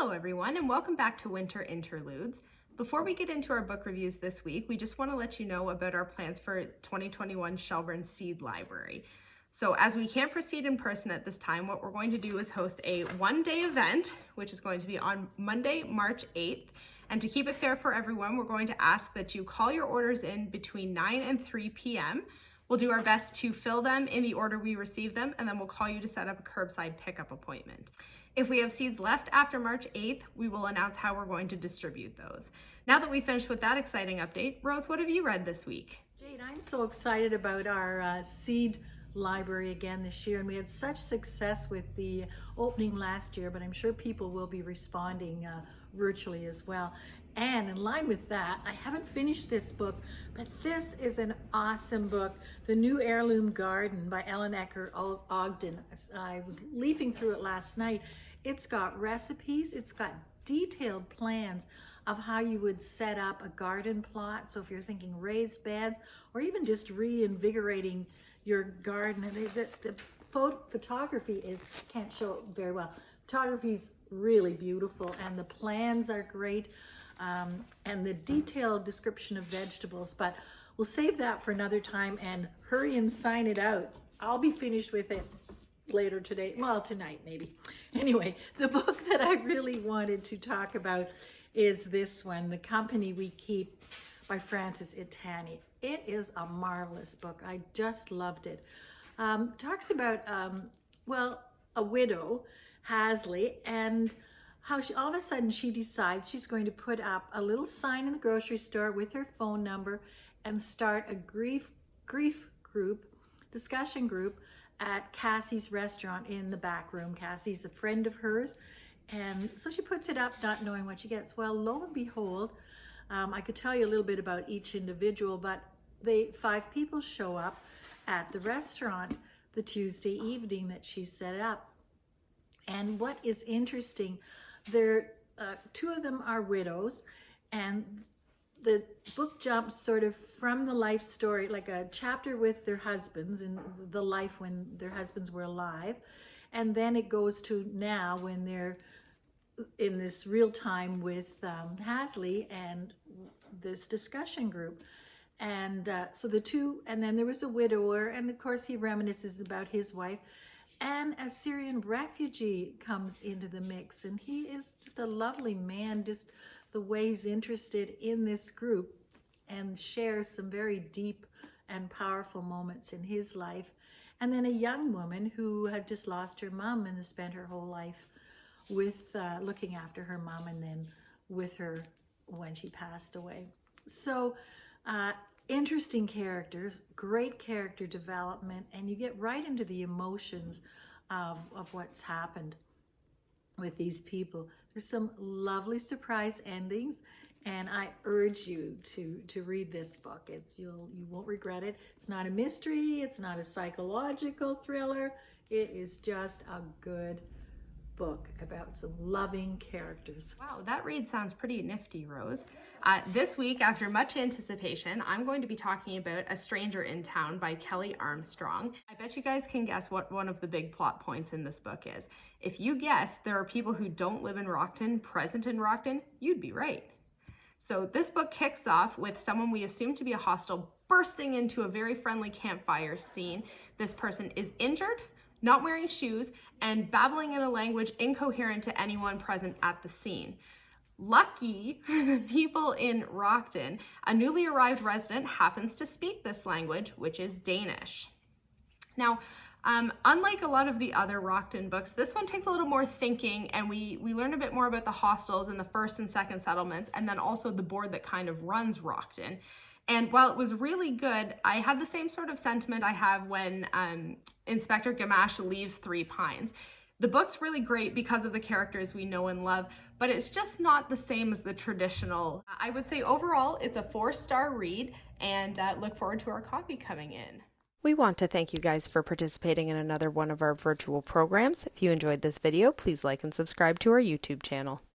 Hello everyone and welcome back to Winter Interludes. Before we get into our book reviews this week, we just want to let you know about our plans for 2021 Shelburne Seed Library. So as we can't proceed in person at this time, what we're going to do is host a one-day event, which is going to be on Monday, March 8th. And to keep it fair for everyone, we're going to ask that you call your orders in between 9 and 3 p.m. We'll do our best to fill them in the order we receive them, and then we'll call you to set up a curbside pickup appointment. If we have seeds left after March 8th, we will announce how we're going to distribute those. Now that we've finished with that exciting update, Rose, what have you read this week? Jade, I'm so excited about our seed library again this year, and we had such success with the opening last year, but I'm sure people will be responding virtually as well. And in line with that, I haven't finished this book, but this is an awesome book, The New Heirloom Garden by Ellen Ecker Ogden. I was leafing through it last night. It's got recipes, it's got detailed plans of how you would set up a garden plot. So if you're thinking raised beds or even just reinvigorating your garden, and the photography is, can't show it very well. Photography is really beautiful and the plans are great. And the detailed description of vegetables, but we'll save that for another time and hurry and sign it out. I'll be finished with it later today, well, tonight maybe. Anyway, the book that I really wanted to talk about is this one, The Company We Keep by Frances Itani. It is a marvelous book. I just loved it. Talks about, a widow, Hasley, and how all of a sudden she decides she's going to put up a little sign in the grocery store with her phone number and start a grief group, discussion group at Cassie's restaurant in the back room. Cassie's a friend of hers, and so she puts it up not knowing what she gets. Well, lo and behold, I could tell you a little bit about each individual, but 5 people show up at the restaurant the Tuesday evening that she set up. And what is interesting, there, 2 of them are widows, and the book jumps sort of from the life story, like a chapter with their husbands in the life when their husbands were alive, and then it goes to now when they're in this real time with Hasley and this discussion group. And so the 2, and then there was a widower, and of course he reminisces about his wife. And a Syrian refugee comes into the mix, and he is just a lovely man, just the way he's interested in this group and shares some very deep and powerful moments in his life. And then a young woman who had just lost her mom and has spent her whole life with looking after her mom and then with her when she passed away. So interesting characters, great character development, and you get right into the emotions of what's happened with these people. There's some lovely surprise endings, and I urge you to read this book. You won't regret it. It's not a mystery, it's not a psychological thriller. It is just a good book about some loving characters. Wow, that read sounds pretty nifty, Rose. This week, after much anticipation, I'm going to be talking about A Stranger in Town by Kelly Armstrong. I bet you guys can guess what one of the big plot points in this book is. If you guess there are people who don't live in Rockton present in Rockton, you'd be right. So this book kicks off with someone we assume to be a hostel bursting into a very friendly campfire scene. This person is injured, not wearing shoes, and babbling in a language incoherent to anyone present at the scene. Lucky for the people in Rockton, a newly arrived resident happens to speak this language, which is Danish. Now, unlike a lot of the other Rockton books, this one takes a little more thinking, and we learn a bit more about the hostels and the first and second settlements, and then also the board that kind of runs Rockton. And while it was really good, I had the same sort of sentiment I have when Inspector Gamache leaves Three Pines. The book's really great because of the characters we know and love, but it's just not the same as the traditional. I would say overall, it's a 4-star read, and look forward to our copy coming in. We want to thank you guys for participating in another one of our virtual programs. If you enjoyed this video, please like and subscribe to our YouTube channel.